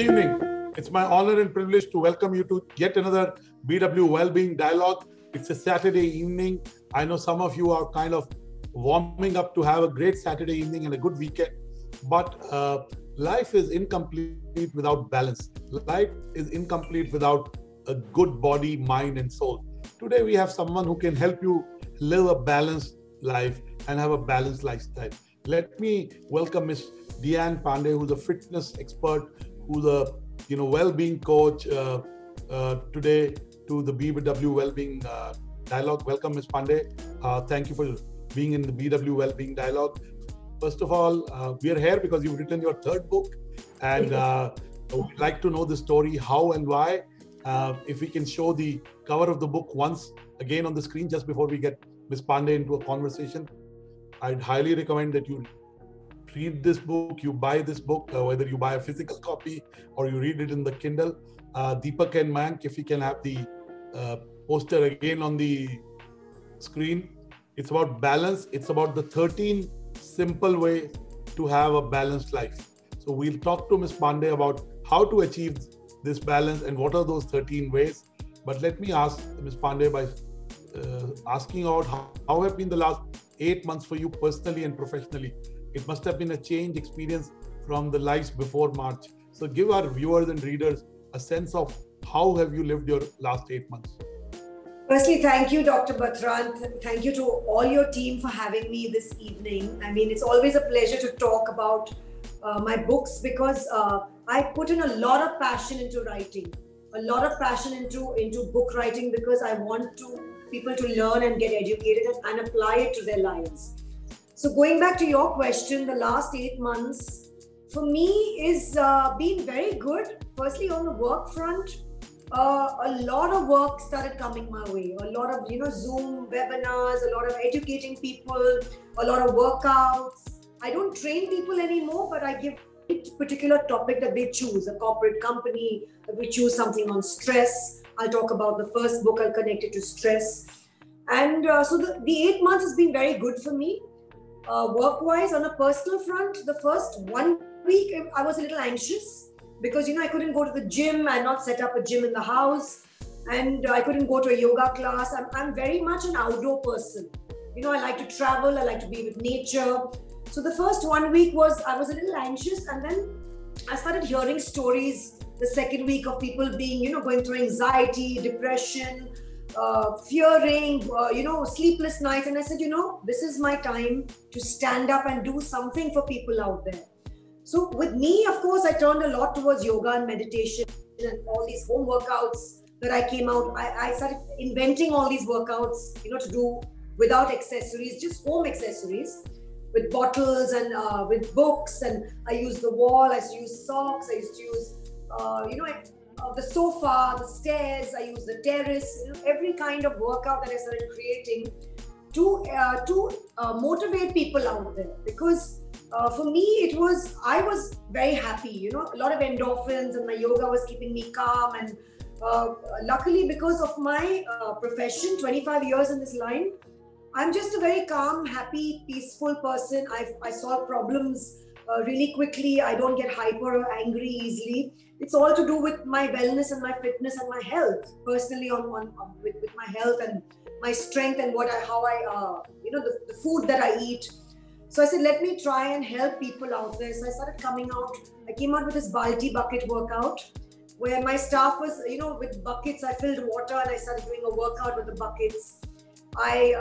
evening. It's my honor and privilege to welcome you to yet another BW Wellbeing Dialogue. It's a Saturday evening. I know some of you are kind of warming up to have a great Saturday evening and a good weekend. But life is incomplete without balance. Life is incomplete without a good body, mind, and soul. Today we have someone who can help you live a balanced life and have a balanced lifestyle. Let me welcome Ms. Deanne Pandey, who's a fitness expert, who's a well-being coach today to the BW Wellbeing Dialogue. Welcome, Ms. Pandey. Thank you for being in the BW Wellbeing Dialogue. First of all, we are here because you've written your third book, and we'd like to know the story, how and why. If we can show the cover of the book once again on the screen just before we get Ms. Pandey into a conversation. I'd highly recommend that you read this book, you buy this book, whether you buy a physical copy or you read it in the Kindle. Deepak and Mayank, if we can have the poster again on the screen. It's about balance. It's about the 13 simple ways to have a balanced life. So we'll talk to Ms. Pandey about how to achieve this balance and what are those 13 ways. But let me ask Ms. Pandey by asking out how have been the last 8 months for you personally and professionally. It must have been a change experience from the lives before March. So give our viewers and readers a sense of how have you lived your last 8 months. Firstly, thank you, Dr. Batra. Thank you to all your team for having me this evening. I mean, it's always a pleasure to talk about my books because I put in a lot of passion into writing, a lot of passion into book writing because I want people to learn and get educated and apply it to their lives. So going back to your question, the last 8 months for me is been very good. Firstly, on the work front, a lot of work started coming my way. A lot of Zoom webinars, a lot of educating people, a lot of workouts. I don't train people anymore, but I give a particular topic that they choose. A corporate company, we choose something on stress. I'll talk about the first book. I'll connect it to stress. And so the 8 months has been very good for me. Work-wise, on a personal front, the first 1 week, I was a little anxious because, I couldn't go to the gym. I had not set up a gym in the house and I couldn't go to a yoga class. I'm very much an outdoor person. I like to travel. I like to be with nature. So the first 1 week I was a little anxious, and then I started hearing stories the second week of people being, going through anxiety, depression, fearing, sleepless nights. And I said, this is my time to stand up and do something for people out there. So with me, of course, I turned a lot towards yoga and meditation and all these home workouts that I came out. I started inventing all these workouts, to do without accessories, just home accessories with bottles and with books. And I used the wall, I used to use socks, I used to use, the sofa, the stairs, I use the terrace, every kind of workout that I started creating to motivate people out there. Because for me, I was very happy, a lot of endorphins, and my yoga was keeping me calm. And luckily, because of my profession, 25 years in this line, I'm just a very calm, happy, peaceful person. I solve problems really quickly. I don't get hyper or angry easily. It's all to do with my wellness and my fitness and my health, personally with my health and my strength and the food that I eat. So I said, let me try and help people out there. So I started I came out with this Balti bucket workout where my staff was, with buckets, I filled water and I started doing a workout with the buckets. I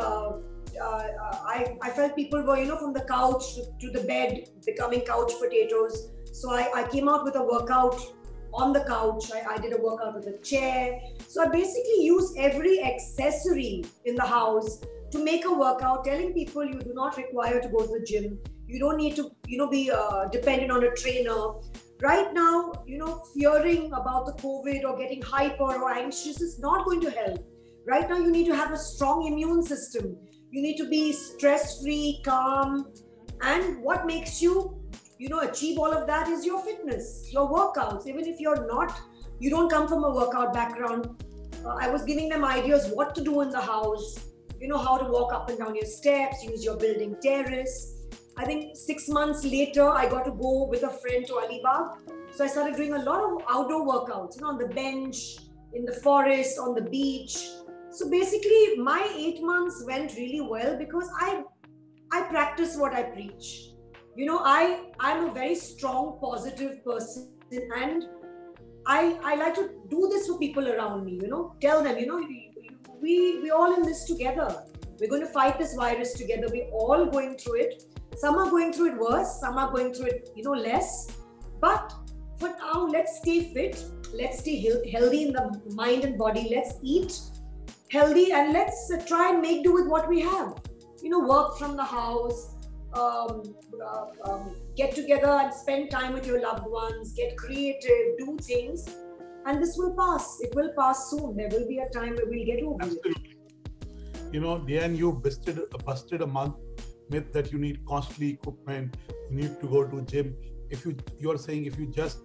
felt people were, from the couch to the bed, becoming couch potatoes. So I came out with a workout on the couch. I did a workout with a chair. So I basically use every accessory in the house to make a workout, telling people you do not require to go to the gym. You don't need to, be dependent on a trainer. Right now, fearing about the COVID or getting hyper or anxious is not going to help. Right now, you need to have a strong immune system. You need to be stress-free, calm. And what makes you, achieve all of that is your fitness, your workouts. Even if you don't come from a workout background, I was giving them ideas what to do in the house, how to walk up and down your steps, use your building terrace. I think 6 months later, I got to go with a friend to Alibag. So I started doing a lot of outdoor workouts, on the bench, in the forest, on the beach. So basically, my 8 months went really well because I practice what I preach. I'm a very strong, positive person, and I like to do this for people around me, tell them, we're all in this together. We're going to fight this virus together. We're all going through it. Some are going through it worse, some are going through it, less. But for now, let's stay fit. Let's stay healthy in the mind and body. Let's eat healthy and let's try and make do with what we have. Work from the house, get together and spend time with your loved ones, get creative, do things, and this will pass. It will pass soon. There will be a time where we'll get over it. Diane, you busted a myth that you need costly equipment, you need to go to gym. You're saying if you just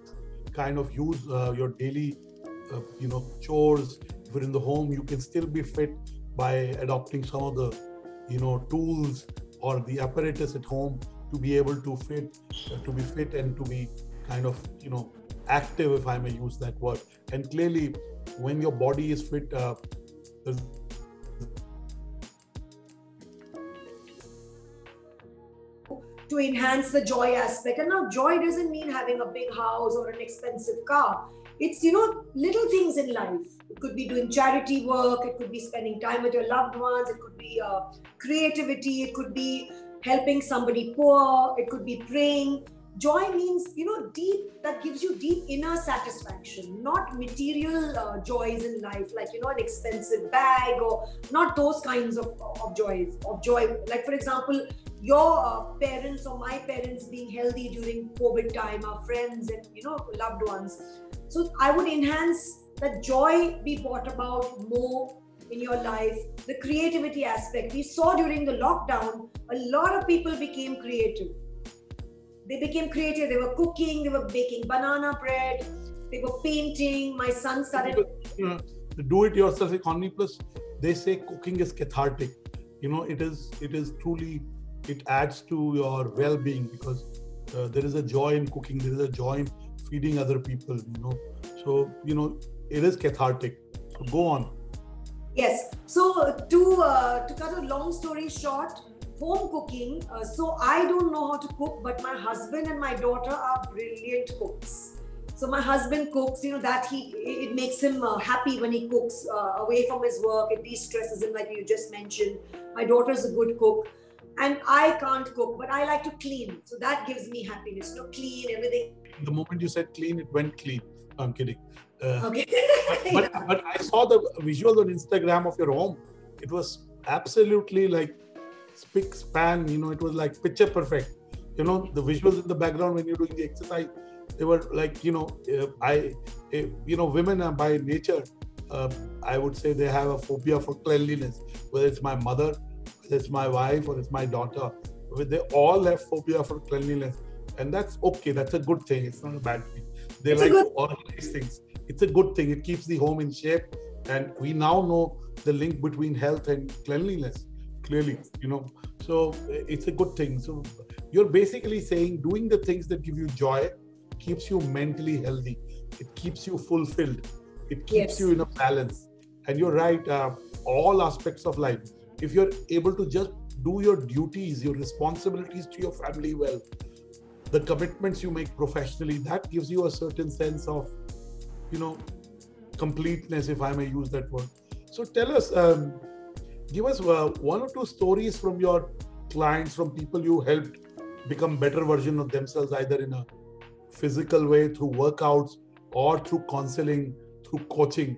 kind of use your daily, chores, if you're in the home, you can still be fit by adopting some of the, tools or the apparatus at home to be able to be fit and to be kind of, active, if I may use that word. And clearly, when your body is fit, to enhance the joy aspect. And now joy doesn't mean having a big house or an expensive car. It's, little things in life. It could be doing charity work. It could be spending time with your loved ones. It could be creativity. It could be helping somebody poor. It could be praying. Joy means, deep, that gives you deep inner satisfaction, not material joys in life, like, an expensive bag, or not those kinds of joys, of joy. Like, for example, your parents or my parents being healthy during COVID time, our friends and, loved ones. So I would enhance that joy be brought about more in your life, the creativity aspect. We saw during the lockdown, a lot of people became creative. They became creative. They were cooking, they were baking banana bread, they were painting. My son started... The do-it-yourself economy, plus they say cooking is cathartic. It is truly, it adds to your well-being because there is a joy in cooking, there is a joy in feeding other people, So, it is cathartic. So go on. Yes. So to cut a long story short, home cooking. So I don't know how to cook, but my husband and my daughter are brilliant cooks. So my husband cooks, it makes him happy when he cooks away from his work. It de-stresses him, like you just mentioned. My daughter's a good cook. And I can't cook, but I like to clean. So that gives me happiness, clean everything. The moment you said clean, it went clean. I'm kidding. Okay. but I saw the visuals on Instagram of your home. It was absolutely like spick span, it was like picture perfect. The visuals in the background when you're doing the exercise, they were like, women are by nature, I would say they have a phobia for cleanliness, whether it's my mother, whether it's my wife, or it's my daughter. They all have phobia for cleanliness. And that's okay. That's a good thing. It's not a bad thing. They like to organize things. It's a good thing. It keeps the home in shape. And we now know the link between health and cleanliness, clearly, So it's a good thing. So you're basically saying doing the things that give you joy keeps you mentally healthy. It keeps you fulfilled. It keeps you in a balance. And you're right, all aspects of life. If you're able to just do your duties, your responsibilities to your family well, the commitments you make professionally, that gives you a certain sense of, completeness, if I may use that word. So tell us, give us one or two stories from your clients, from people you helped become better version of themselves, either in a physical way, through workouts, or through counseling, through coaching.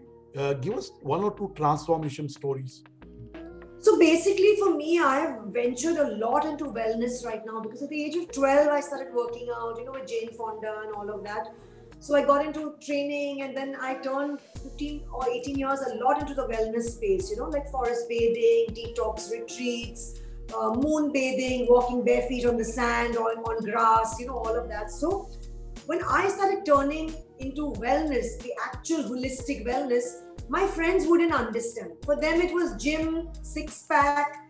Give us one or two transformation stories. So basically for me, I have ventured a lot into wellness right now because at the age of 12, I started working out, with Jane Fonda and all of that. So I got into training, and then I turned 15 or 18 years a lot into the wellness space, like forest bathing, detox retreats, moon bathing, walking bare feet on the sand or on grass, all of that. So when I started turning into wellness, the actual holistic wellness, my friends wouldn't understand. For them, it was gym, six-pack,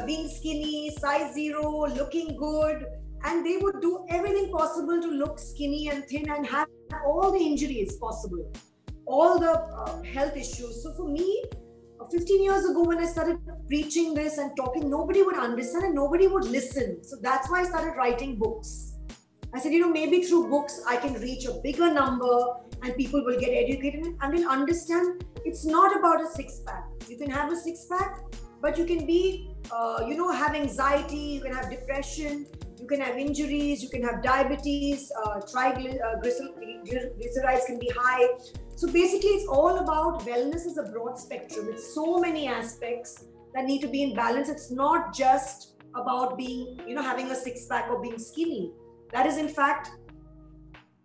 being skinny, size 0, looking good, and they would do everything possible to look skinny and thin and have all the injuries possible, all the health issues. So for me, 15 years ago when I started preaching this and talking, nobody would understand and nobody would listen. So that's why I started writing books. I said, maybe through books I can reach a bigger number and people will get educated and will understand it's not about a six-pack. You can have a six-pack, but you can be, have anxiety, you can have depression, you can have injuries, you can have diabetes, triglycerides can be high. So basically it's all about wellness is a broad spectrum. It's so many aspects that need to be in balance. It's not just about being, having a six-pack or being skinny. That is in fact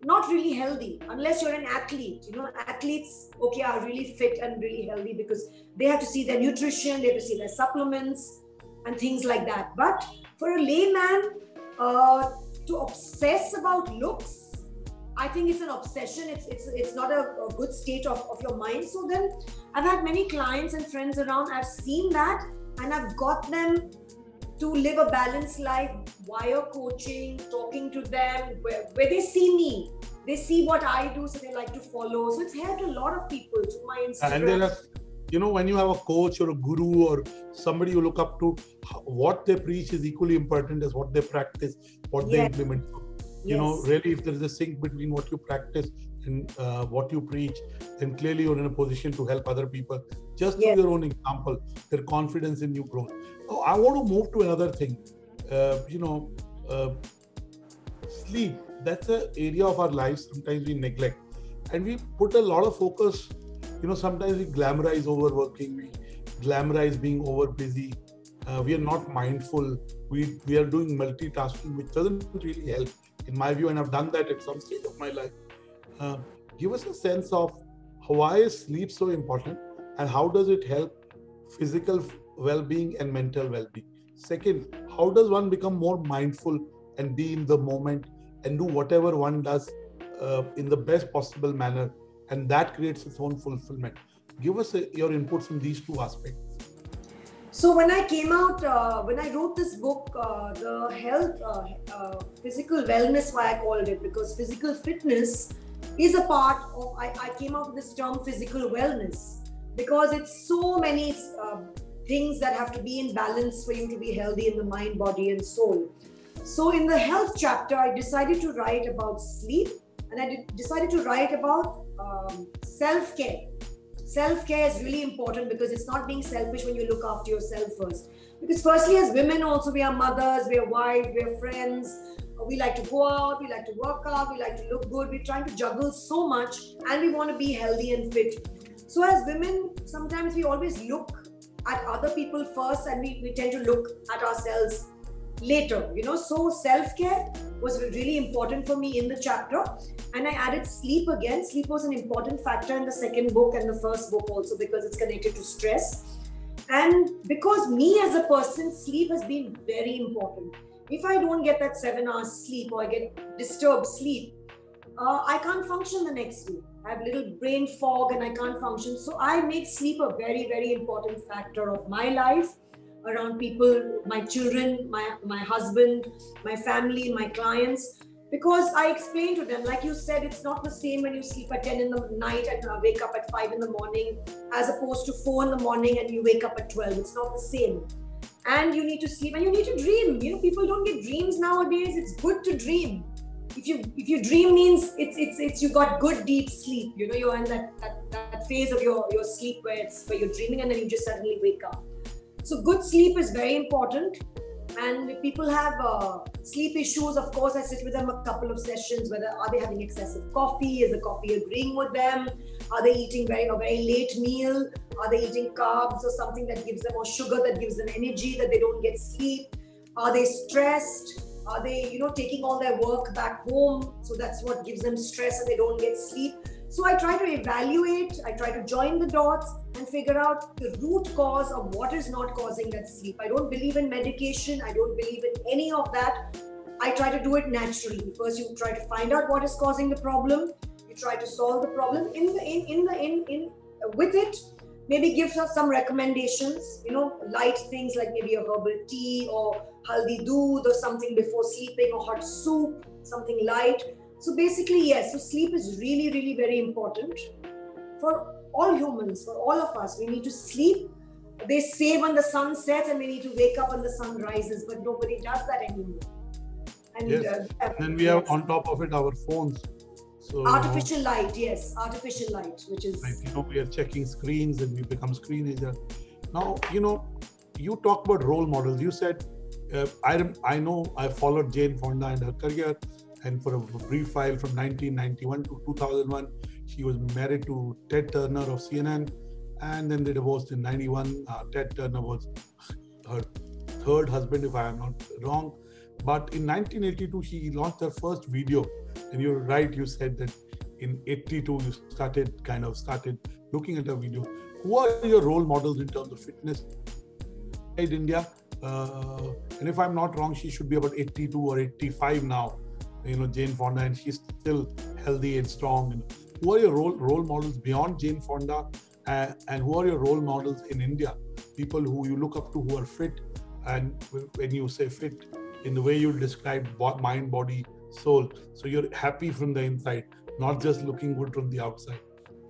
not really healthy unless you're an athlete. Athletes, are really fit and really healthy because they have to see their nutrition, they have to see their supplements and things like that. But for a layman to obsess about looks, I think it's an obsession. It's not a good state of your mind. So then I've had many clients and friends around. I've seen that and I've got them to live a balanced life via coaching, talking to them, where they see me, they see what I do, so they like to follow. So it's helped a lot of people to my Instagram. And then, when you have a coach or a guru or somebody you look up to, what they preach is equally important as what they practice, what they implement. Really, if there is a sync between what you practice and what you preach, then clearly you're in a position to help other people. Just through your own example, their confidence in you grows. Oh, I want to move to another thing. Sleep. That's an area of our lives sometimes we neglect. And we put a lot of focus, sometimes we glamorize overworking, we glamorize being over busy. We are not mindful. We are doing multitasking, which doesn't really help, in my view, and I've done that at some stage of my life. Give us a sense of why is sleep so important and how does it help physical well-being and mental well-being? Second, how does one become more mindful and be in the moment and do whatever one does in the best possible manner, and that creates its own fulfillment? Give us your inputs in these two aspects. So when I came out, when I wrote this book, the health, physical wellness, why I called it, because physical fitness is a part of, I came out with this term physical wellness, because it's so many things that have to be in balance for you to be healthy in the mind, body and soul. So in the health chapter, I decided to write about sleep, and I decided to write about self-care. Self-care is really important because it's not being selfish when you look after yourself first. Because firstly, as women also, we are mothers, we are wives, we are friends. We like to go out, we like to work out, we like to look good. We're trying to juggle so much and we want to be healthy and fit. So as women, sometimes we always look at other people first and we tend to look at ourselves later. So self-care was really important for me in the chapter. And I added sleep again. Sleep was an important factor in the second book and the first book also because it's connected to stress. And because me as a person, sleep has been very important. If I don't get that 7 hours sleep or I get disturbed sleep, I can't function the next day. I have little brain fog and I can't function. So I make sleep a very, very important factor of my life around people, my children, my husband, my family, my clients. Because I explain to them, like you said, it's not the same when you sleep at 10 in the night and wake up at 5 in the morning, as opposed to 4 in the morning and you wake up at 12. It's not the same. And you need to sleep and you need to dream. People don't get dreams nowadays. It's good to dream. If you dream means it's you got good deep sleep. You're in that phase of your sleep where you're dreaming and then you just suddenly wake up. So good sleep is very important. And if people have sleep issues, of course, I sit with them a couple of sessions. Whether are they having excessive coffee? Is the coffee agreeing with them? Are they eating a very late meal? Are they eating carbs or something that gives them, or sugar that gives them energy that they don't get sleep? Are they stressed? Are they, taking all their work back home? So that's what gives them stress and they don't get sleep. So I try to evaluate, I try to join the dots and figure out the root cause of what is not causing that sleep. I don't believe in medication. I don't believe in any of that. I try to do it naturally. First, you try to find out what is causing the problem. You try to solve the problem with it. maybe give us some recommendations, light things like maybe a herbal tea or haldi doodh or something before sleeping, or hot soup, something light. So basically, yes, so sleep is really, really very important for all humans, for all of us. We need to sleep. They say when the sun sets and we need to wake up when the sun rises, but nobody does that anymore. And yes. And then we have on top of it our phones. So artificial light, yes, artificial light, which is like, we are checking screens and we become screenagers. Now, you talk about role models. You said, I know I followed Jane Fonda and her career, and for a brief while from 1991 to 2001, she was married to Ted Turner of CNN, and then they divorced in 91. Ted Turner was her third husband, if I am not wrong. But in 1982, she launched her first video. And you're right, you said that in 82, you started looking at her video. Who are your role models in terms of fitness in India? And if I'm not wrong, she should be about 82 or 85 now, Jane Fonda, and she's still healthy and strong. And who are your role models beyond Jane Fonda? And who are your role models in India? People who you look up to who are fit. And when you say fit, in the way you describe mind, body, soul. So you're happy from the inside, not just looking good from the outside.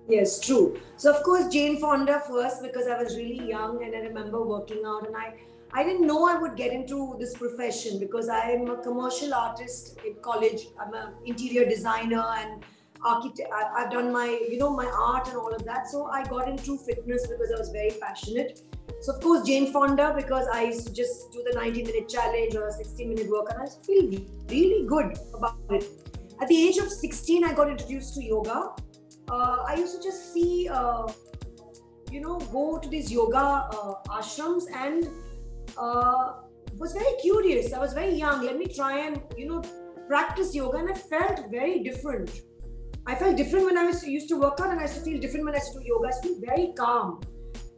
Yes, true. So of course, Jane Fonda first, because I was really young and I remember working out, and I didn't know I would get into this profession because I'm a commercial artist in college. I'm an interior designer and architect. I've done my, my art and all of that. So I got into fitness because I was very passionate. So of course, Jane Fonda, because I used to just do the 90-minute challenge or a 60-minute workout, and I feel really good about it. At the age of 16, I got introduced to yoga. I used to just see, go to these yoga ashrams, and was very curious. I was very young. Let me try and, practice yoga, and I felt very different. I felt different when I used to work out, and I used to feel different when I used to do yoga. I used to feel very calm.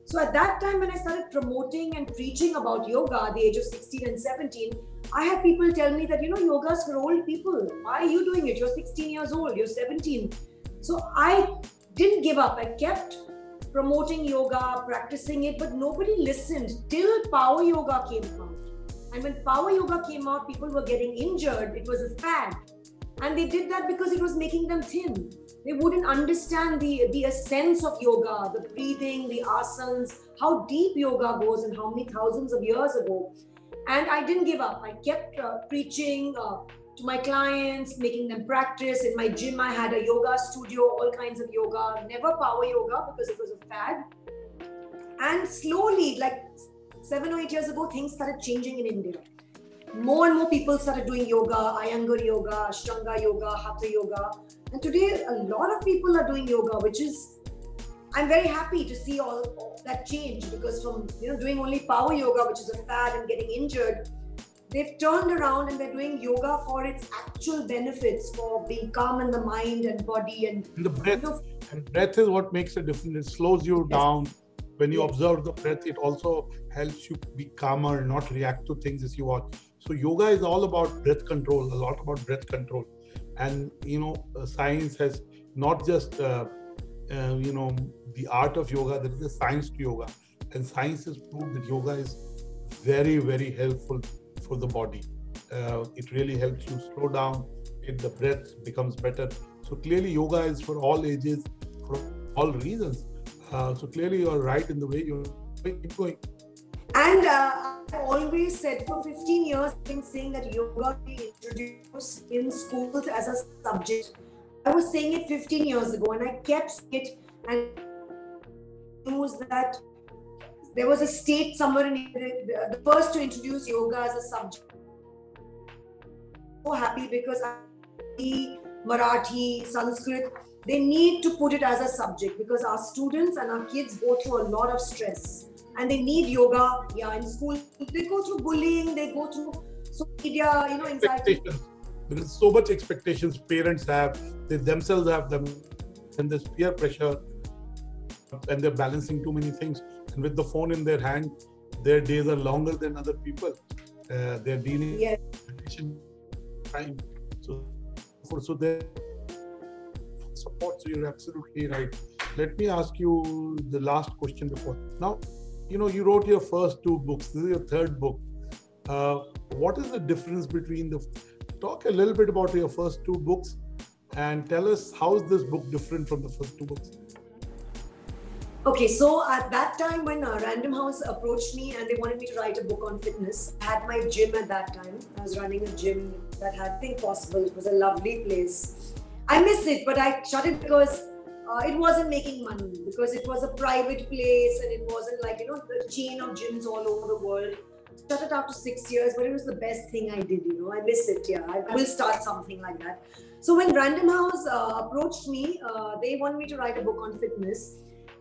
So at that time, when I started promoting and preaching about yoga at the age of 16 and 17, I had people tell me that, yoga is for old people. Why are you doing it? You're 16 years old, you're 17. So I didn't give up. I kept promoting yoga, practicing it, but nobody listened till Power Yoga came out. And when Power Yoga came out, people were getting injured. It was a fad. And they did that because it was making them thin. They wouldn't understand the essence of yoga, the breathing, the asanas, how deep yoga goes and how many thousands of years ago. And I didn't give up. I kept preaching to my clients, making them practice. In my gym, I had a yoga studio, all kinds of yoga, never Power Yoga because it was a fad. And slowly, like 7 or 8 years ago, things started changing in India. More and more people started doing yoga, Iyengar yoga, Ashtanga yoga, Hatha yoga. And today, a lot of people are doing yoga, which is, I'm very happy to see all that change, because from doing only Power Yoga, which is a fad, and getting injured, they've turned around and they're doing yoga for its actual benefits, for being calm in the mind and body and the breath. And breath is what makes a difference. It slows you down. When you observe the breath, it also helps you be calmer and not react to things as you watch. So yoga is all about breath control, a lot about breath control. And, science has not just, the art of yoga, there is a science to yoga. And science has proved that yoga is very, very helpful for the body. It really helps you slow down, the breath becomes better. So clearly yoga is for all ages, for all reasons. So clearly you're right in the way you keep going. And I've always said, for 15 years, I've been saying that yoga be introduced in schools as a subject. I was saying it 15 years ago, and I kept saying it, and news that there was a state somewhere in India, the first to introduce yoga as a subject. So happy, because Marathi, Sanskrit, they need to put it as a subject, because our students and our kids go through a lot of stress. And they need yoga, in school. They go through bullying, they go through social media, anxiety. There is so much expectations parents have, they themselves have them, and there's peer pressure, and they're balancing too many things. And with the phone in their hand, their days are longer than other people. They're dealing with time. So they support. So you're absolutely right. let me ask you the last question before. Now, you wrote your first two books. This is your third book. What is the difference between talk a little bit about your first two books and tell us how is this book different from the first two books? Okay, so at that time when Random House approached me and they wanted me to write a book on fitness, I had my gym at that time. I was running a gym that had Think Possible. It was a lovely place. I miss it, but I shut it because it wasn't making money, because it was a private place and it wasn't like, the chain of gyms all over the world. Shut it after 6 years, but it was the best thing I did, I miss it, yeah. I will start something like that. So when Random House approached me, they wanted me to write a book on fitness.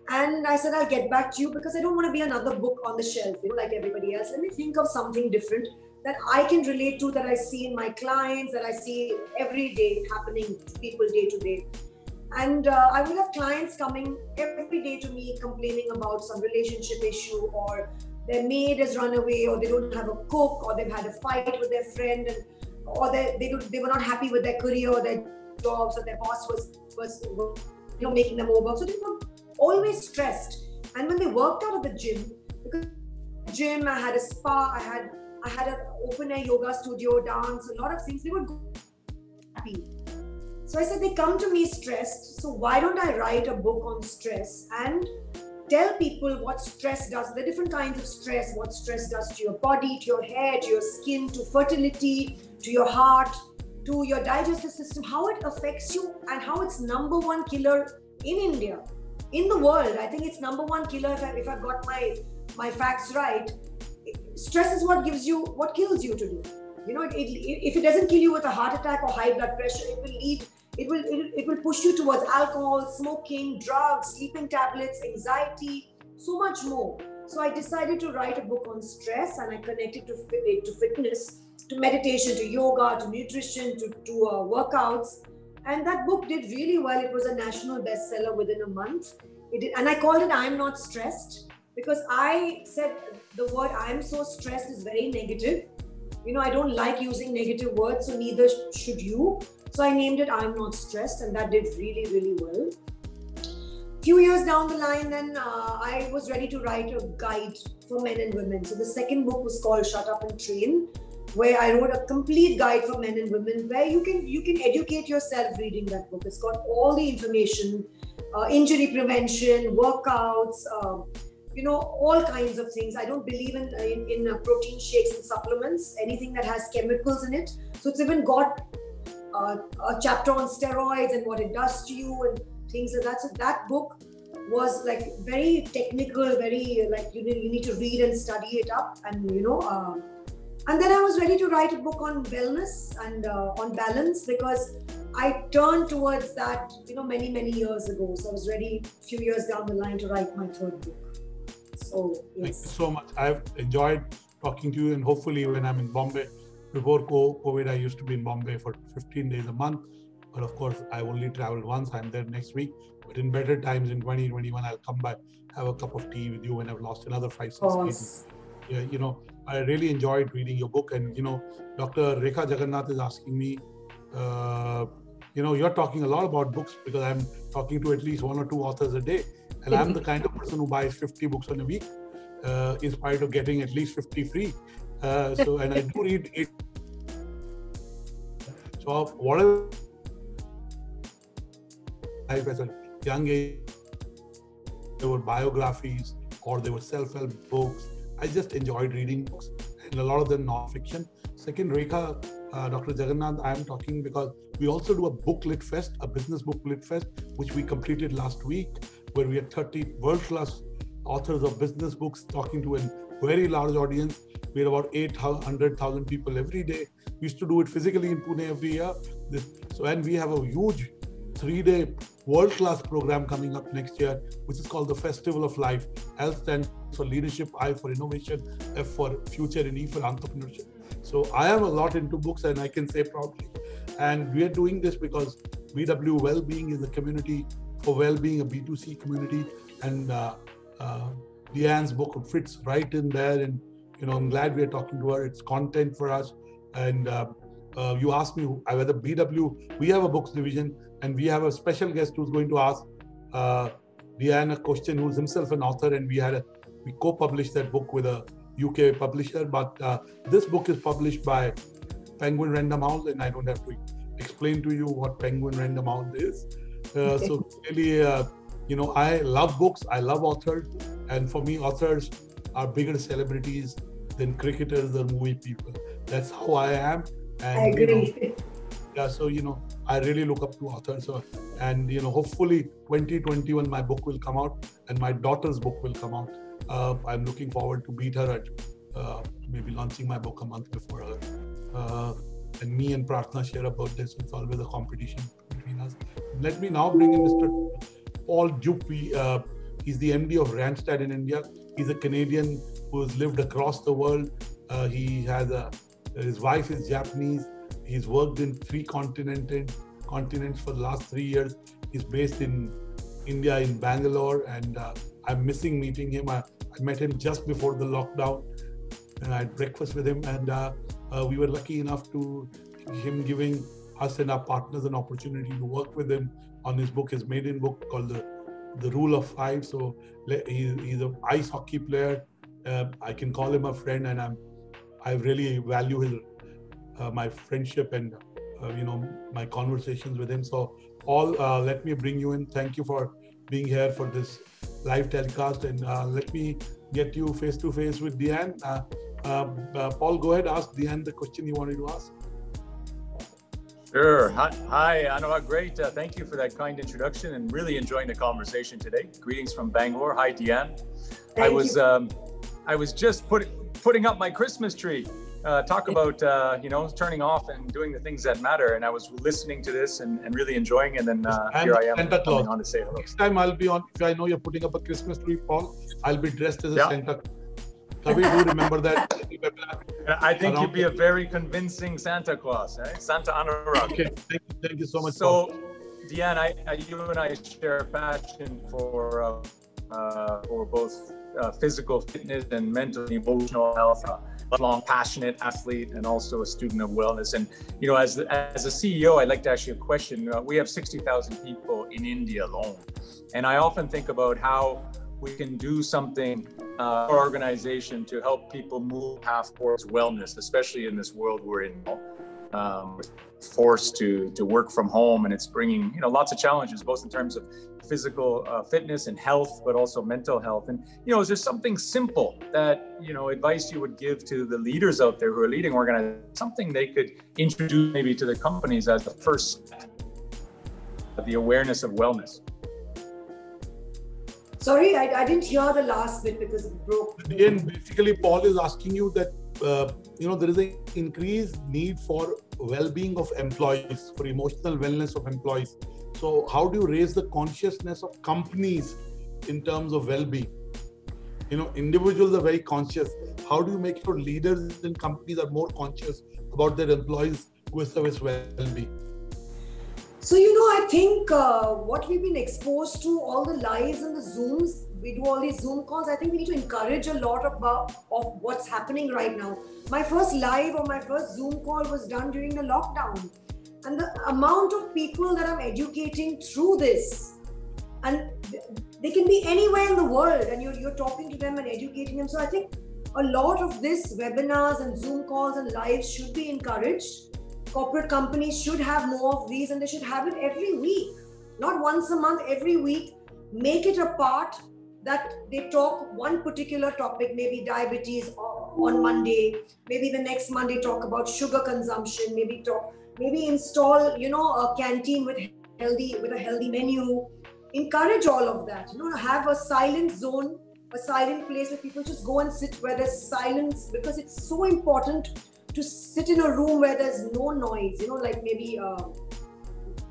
And I said, I'll get back to you because I don't want to be another book on the shelf, like everybody else. Let me think of something different that I can relate to, that I see in my clients, that I see every day happening to people day to day. And I will have clients coming every day to me complaining about some relationship issue, or their maid has run away, or they don't have a cook, or they've had a fight with their friend, or they were not happy with their career or their jobs, or their boss was making them over. So they were always stressed. And when they worked out of the gym, because gym, I had a spa, I had an open air yoga studio, dance, a lot of things, they were happy. So I said, they come to me stressed, so why don't I write a book on stress and tell people what stress does, the different kinds of stress, what stress does to your body, to your hair, to your skin, to fertility, to your heart, to your digestive system, how it affects you, and how it's number one killer in India. In the world, I think it's number one killer if I've got my facts right. Stress is what kills you to do. If it doesn't kill you with a heart attack or high blood pressure, it will push you towards alcohol, smoking, drugs, sleeping tablets, anxiety, so much more. So I decided to write a book on stress, and I connected to fitness, to meditation, to yoga, to nutrition, to workouts. And that book did really well. It was a national bestseller within a month. And I called it I'm Not Stressed, because I said the word I'm so stressed is very negative. I don't like using negative words, so neither should you. So I named it I'm Not Stressed, and that did really, really well. Few years down the line, then I was ready to write a guide for men and women. So the second book was called Shut Up and Train, where I wrote a complete guide for men and women, where you can educate yourself reading that book. It's got all the information, injury prevention, workouts, all kinds of things. I don't believe in protein shakes and supplements, anything that has chemicals in it. So it's even got a chapter on steroids and what it does to you and things like that. So that book was like very technical, very like you need to read and study it up, and and then I was ready to write a book on wellness and on balance, because I turned towards that, many, many years ago. So I was ready a few years down the line to write my third book. So, yes. Thank you so much. I've enjoyed talking to you, and hopefully when I'm in Bombay, before COVID, I used to be in Bombay for 15 days a month. But of course, I only traveled once. I'm there next week. But in better times in 2021, I'll come back, have a cup of tea with you when I've lost another 5-6 kg. Yeah, I really enjoyed reading your book. And, Dr. Rekha Jagannath is asking me, you're talking a lot about books, because I'm talking to at least 1 or 2 authors a day. And I'm the kind of person who buys 50 books in a week, in spite of getting at least 50 free. And I do read it. So whatever life as a young age, there were biographies or there were self-help books. I just enjoyed reading books, and a lot of them non-fiction. Second, Rekha, Dr. Jagannath, I am talking because we also do a booklet fest, a business booklet fest, which we completed last week, where we had 30 world-class authors of business books talking to a very large audience. We had about 800,000 people every day. We used to do it physically in Pune every year. And we have a huge 3-day world-class program coming up next year, which is called the Festival of Life. L stands for leadership, I for innovation, F for future, and E for entrepreneurship. So I am a lot into books, and I can say proudly. And we are doing this because BW Wellbeing is a community for well-being, a B2C community. And Leanne's book fits right in there. And, I'm glad we are talking to her. It's content for us. And you asked me whether BW, we have a books division, and we have a special guest who's going to ask Dian Question, who's himself an author, and we co-published that book with a UK publisher. But this book is published by Penguin Random House, and I don't have to explain to you what Penguin Random House is. So really, I love books, I love authors, and for me, authors are bigger celebrities than cricketers or movie people. That's how I am. And, I agree. So I really look up to authors. And hopefully 2021 my book will come out, and my daughter's book will come out. I'm looking forward to beat her at maybe launching my book a month before her. And me and Prarthna share a birthday, so it's always a competition between us. Let me now bring in Mr. Paul Dupuy. He's the MD of Randstad in India. He's a Canadian who has lived across the world. His wife is Japanese. He's worked in 3 continents for the last 3 years. He's based in India, in Bangalore, and I'm missing meeting him. I met him just before the lockdown, and I had breakfast with him, and we were lucky enough to him giving us and our partners an opportunity to work with him on his book, his maiden book called The Rule of Five. So he's an ice hockey player. I can call him a friend, and I really value my friendship and my conversations with him. So let me bring you in. Thank you for being here for this live telecast, and let me get you face to face with Dian. Paul, go ahead, ask Dian the question you wanted to ask. Sure. Hi, Anurag. Great. Thank you for that kind introduction, and really enjoying the conversation today. Greetings from Bangalore. Hi, Dian. I was just putting up my Christmas tree. Talk about turning off and doing the things that matter. And I was listening to this and really enjoying it. And here I am Santa Claus. coming on to say hello. Next time I'll be on. If I know you're putting up a Christmas tree, Paul, I'll be dressed as a Santa. Kavi, do remember that? I think you'd be a very convincing Santa Claus, eh? Santa Anurag. Okay, thank you so much. So, Dian, you and I share a passion for both physical fitness and mental and emotional health. Lifelong passionate athlete and also a student of wellness. And as a CEO, I'd like to ask you a question. We have 60,000 people in India alone, and I often think about how we can do something our organization to help people move path towards wellness, especially in this world we're in. We're forced to work from home, and it's bringing lots of challenges, both in terms of physical fitness and health, but also mental health. And is there something simple that advice you would give to the leaders out there who are leading organizations, something they could introduce maybe to the companies as the first step, the awareness of wellness? Sorry, I didn't hear the last bit because it broke. Again, basically, Paul is asking you that there is an increased need for well-being of employees, for emotional wellness of employees. So how do you raise the consciousness of companies in terms of well-being? Individuals are very conscious. How do you make sure leaders in companies are more conscious about their employees with service well-being? So, I think what we've been exposed to, all the lives and the Zooms, we do all these Zoom calls. I think we need to encourage a lot of what's happening right now. My first live or my first Zoom call was done during the lockdown. And the amount of people that I'm educating through this, and they can be anywhere in the world, and you're talking to them and educating them. So I think a lot of this webinars and Zoom calls and lives should be encouraged. Corporate companies should have more of these, and they should have it every week, not once a month, every week. Make it a part that they talk one particular topic, maybe diabetes on Monday, maybe the next Monday talk about sugar consumption, maybe install, a canteen with a healthy menu. Encourage all of that. Have a silent zone, a silent place where people just go and sit where there's silence, because it's so important to sit in a room where there's no noise, like maybe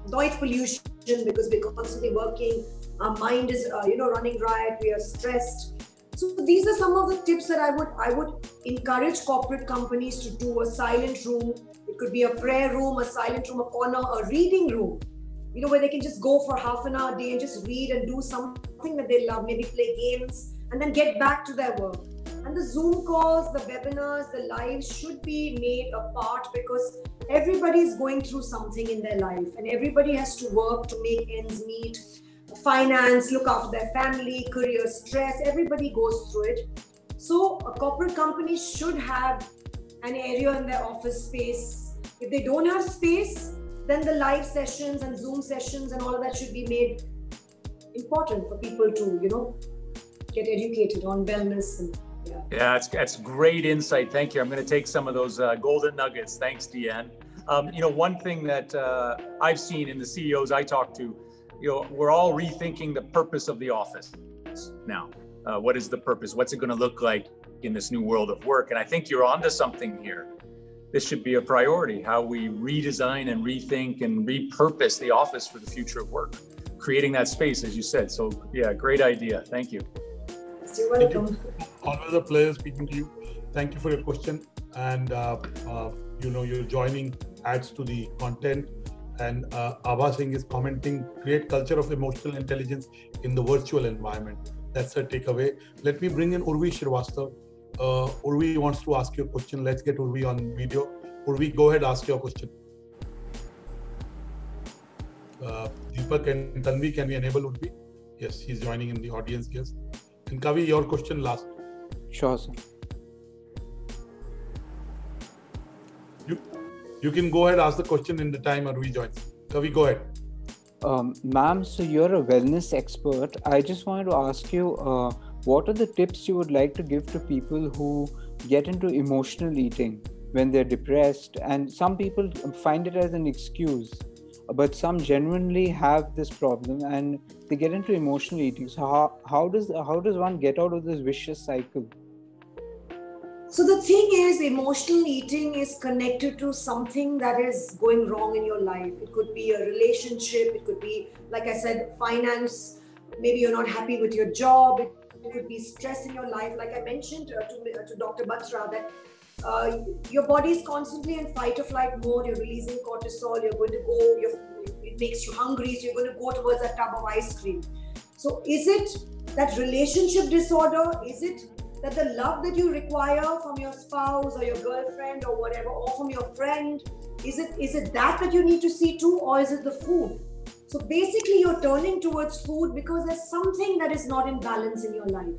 noise pollution, because we're constantly working, our mind is, running riot, we are stressed. So these are some of the tips that I would encourage corporate companies to do. A silent room, it could be a prayer room, a silent room, a corner, a reading room, where they can just go for half an hour a day and just read and do something that they love, maybe play games, and then get back to their work. And the Zoom calls, the webinars, the lives should be made a part, because everybody is going through something in their life and everybody has to work to make ends meet. finance, look after their family, career stress. Everybody goes through it. So a corporate company should have an area in their office space. If they don't have space, then the live sessions and Zoom sessions and all of that should be made important for people to, get educated on wellness. And yeah, that's great insight. Thank you. I'm going to take some of those golden nuggets. Thanks, Deanne. One thing that I've seen in the CEOs I talk to, we're all rethinking the purpose of the office now. What is the purpose? What's it going to look like in this new world of work? And I think you're onto something here. This should be a priority, how we redesign and rethink and repurpose the office for the future of work, creating that space, as you said. So yeah, great idea. Thank you. You're welcome. Always a pleasure speaking to you. Thank you for your question. And, your joining adds to the content. And Abha Singh is commenting, create culture of emotional intelligence in the virtual environment. That's a takeaway. Let me bring in Urvi Shrivastava. Urvi wants to ask you a question. Let's get Urvi on video. Urvi, go ahead, ask your question. Deepak and Tanvi, can we enable Urvi? Yes, he's joining in the audience, yes. And Kavi, your question last. Sure, sir. You can go ahead, ask the question in the time Urvi joins. Kavi, go ahead. Ma'am, so you're a wellness expert. I just wanted to ask you, what are the tips you would like to give to people who get into emotional eating when they're depressed? And some people find it as an excuse, but some genuinely have this problem and they get into emotional eating. So how does one get out of this vicious cycle? So the thing is, emotional eating is connected to something that is going wrong in your life. It could be a relationship. It could be, like I said, finance. Maybe you're not happy with your job. It could be stress in your life. Like I mentioned to Dr. Batra, that your body is constantly in fight or flight mode. You're releasing cortisol. You're going to go. It makes you hungry. So you're going to go towards a tub of ice cream. So is it that relationship disorder? Is it that the love that you require from your spouse or your girlfriend or whatever, or from your friend, is it that you need to see to, or is it the food? So basically you're turning towards food because there's something that is not in balance in your life.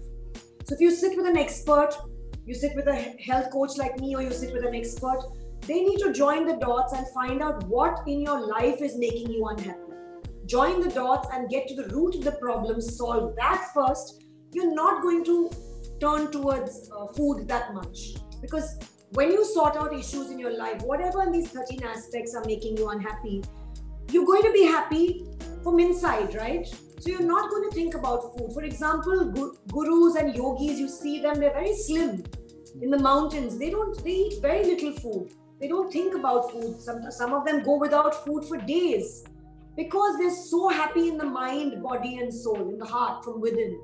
So if you sit with an expert, you sit with a health coach like me, or you sit with an expert, they need to join the dots and find out what in your life is making you unhappy. Join the dots and get to the root of the problem, solve that first. You're not going to turn towards food that much, because when you sort out issues in your life, whatever in these 13 aspects are making you unhappy, you're going to be happy from inside, right? So you're not going to think about food. For example, gurus and yogis, you see them, they're very slim in the mountains. They eat very little food. They don't think about food. Some of them go without food for days because they're so happy in the mind, body and soul, in the heart, from within.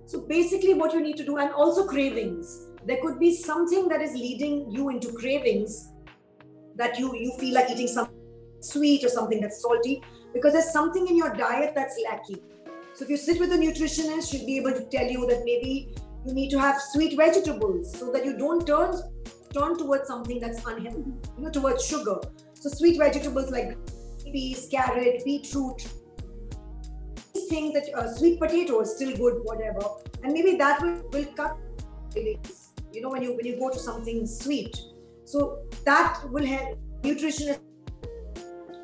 So basically what you need to do, and also cravings. There could be something that is leading you into cravings, that you feel like eating something sweet or something that's salty, because there's something in your diet that's lacking. So if you sit with a nutritionist, she'll be able to tell you that maybe you need to have sweet vegetables so that you don't turn towards something that's unhealthy, towards sugar. So sweet vegetables like peas, carrot, beetroot, things that sweet potato is still good, whatever, and maybe that will cut when you go to something sweet. So that will help nutritionist.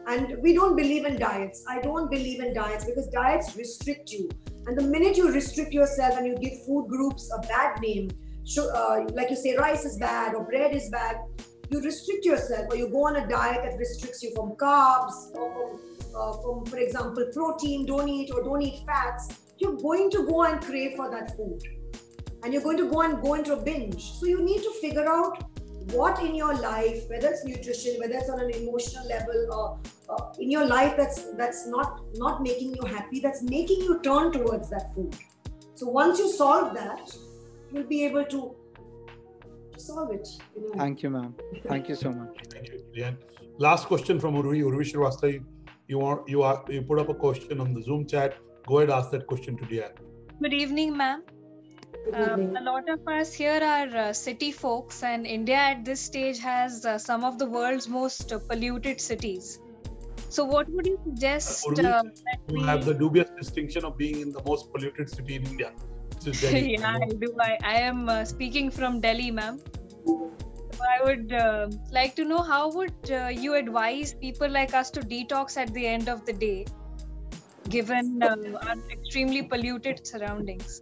And we don't believe in diets. I don't believe in diets because diets restrict you, and the minute you restrict yourself and you give food groups a bad name, like you say rice is bad or bread is bad, you restrict yourself, or you go on a diet that restricts you from carbs or from, for example, protein, don't eat fats, you're going to go and crave for that food. And you're going to go into a binge. So you need to figure out what in your life, whether it's nutrition, whether it's on an emotional level, or in your life that's not making you happy, that's making you turn towards that food. So once you solve that, you'll be able to solve it. Thank you, ma'am. Thank you so much. Thank you, Leanne. Last question from Urvi Shrivastava. You put up a question on the Zoom chat. Go ahead, ask that question to Leanne. Good evening, ma'am. A lot of us here are city folks, and India at this stage has some of the world's most polluted cities. So what would you suggest? You have the dubious distinction of being in the most polluted city in India, which is Delhi. Yeah, I do. I am speaking from Delhi, ma'am. So I would like to know how would you advise people like us to detox at the end of the day, given our extremely polluted surroundings?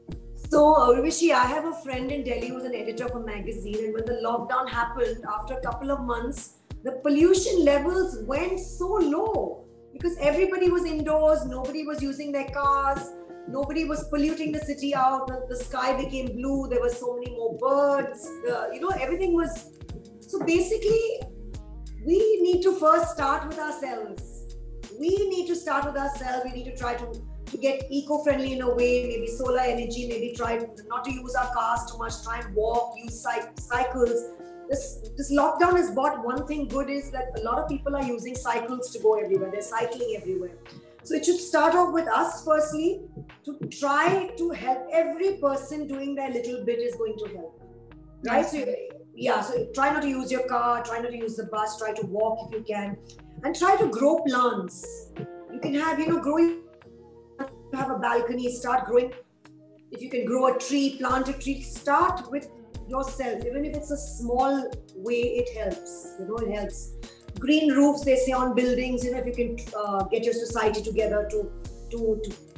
So, Urvashi, I have a friend in Delhi who's an editor of a magazine, and when the lockdown happened, after a couple of months, the pollution levels went so low because everybody was indoors, nobody was using their cars, nobody was polluting the city out, the sky became blue, there were so many more birds, everything was... So basically, we need to first start with ourselves. We need to start with ourselves. We need to try to get eco-friendly in a way, maybe solar energy, maybe try not to use our cars too much, try and walk, use cycles. This lockdown has brought one thing good is that a lot of people are using cycles to go everywhere. They're cycling everywhere. So it should start off with us firstly to try to help. Every person doing their little bit is going to help, right? So try not to use your car, try not to use the bus, try to walk if you can, and try to grow plants. You can have, growing, have a balcony, start growing. If you can grow a tree, plant a tree, start with yourself. Even if it's a small way, it helps. It helps. Green roofs, they say on buildings, if you can get your society together to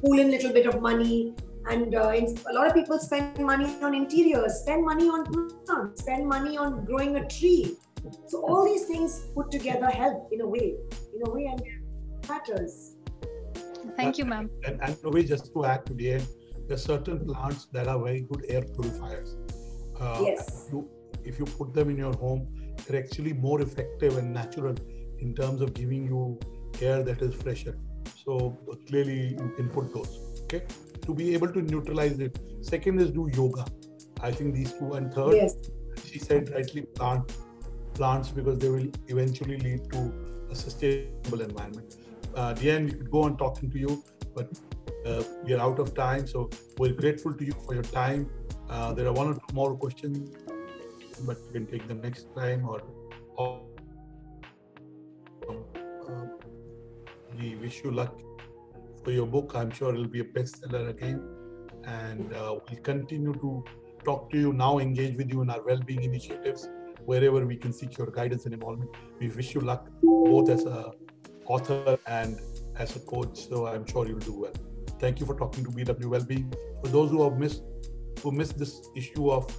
pull in a little bit of money. And a lot of people spend money on interiors, spend money on plants, spend money on growing a tree. So all these things put together help in a way, and it matters. Thank you, ma'am. And just to add to the end, there are certain plants that are very good air purifiers. Yes. If you put them in your home, they're actually more effective and natural in terms of giving you air that is fresher. So clearly you can put those, okay? To be able to neutralize it. Second is do yoga. I think these two. And third, yes, she said rightly, plants because they will eventually lead to a sustainable environment. Diane, we could go on talking to you, but we are out of time. So we're grateful to you for your time. There are one or two more questions, but we can take them next time. We wish you luck for your book. I'm sure it'll be a bestseller again. And we'll continue to talk to you now, engage with you in our well-being initiatives, wherever we can seek your guidance and involvement. We wish you luck both as an author and as a coach. So I'm sure you'll do well. Thank you for talking to BW Wellbeing. For those who missed this issue of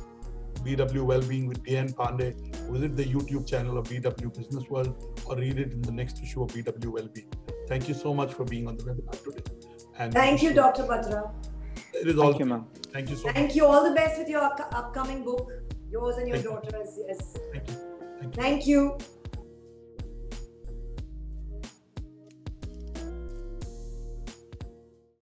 BW Wellbeing with Diane Pandey, visit the YouTube channel of BW Business World or read it in the next issue of BW Wellbeing. Thank you so much for being on the webinar today. And thank you, Dr. Batra. It is all. Thank you, ma'am. Thank you so much. Thank you. All the best with your upcoming book, yours and your daughter's. Yes. Thank you. Thank you.